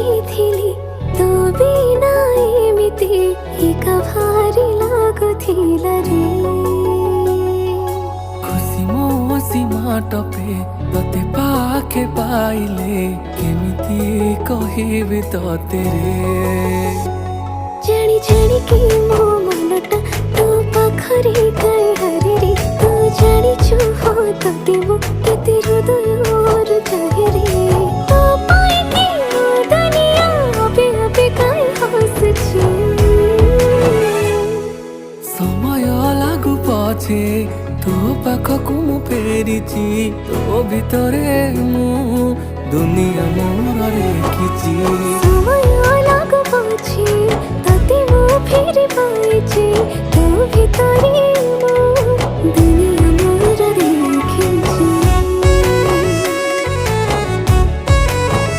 भाविथिली तू बिना एमिति एका भारी लागुथिला रे। खुशी मो सीमा टपे तते पाखे पाइले केमिति कहिबि तते रे। जानी जानी कि मो मनटा तो पाखरे काई हरे रे। तू जानिछु हो तते मो केते हृदयर चाहे रे। तो पाई कि मो दुनिया अबे अबे काई हसुछु। समय लागु पछे तो पाखकु मु फेरिछि तो भितरे मु दुनिया मोर रेखिछि। समय लागु पछे तते मो फेरि पाइछि तो भितरे